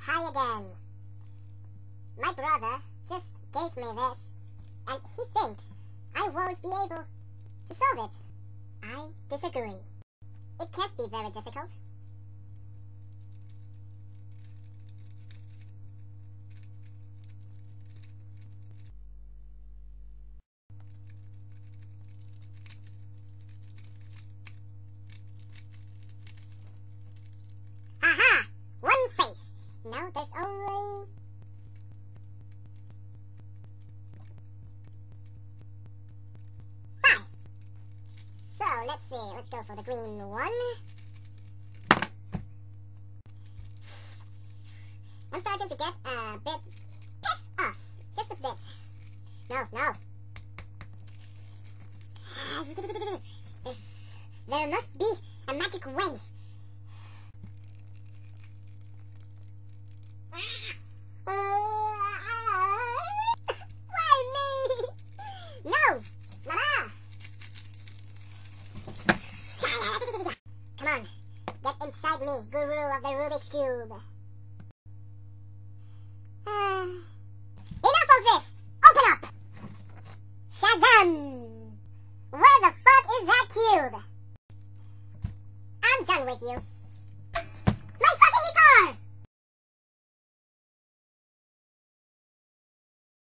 Hi again. My brother just gave me this, and he thinks I won't be able to solve it. I disagree. It can't be very difficult. Aha! One face! No, there's only... five. So, let's see. Let's go for the green one. I'm starting to get a bit pissed off. Just a bit. No. There must be a magic way. Why me? No! Mama! Come on, get inside me, guru of the Rubik's Cube. Enough of this! Open up! Shazam! Where the fuck is that cube? I'm done with you.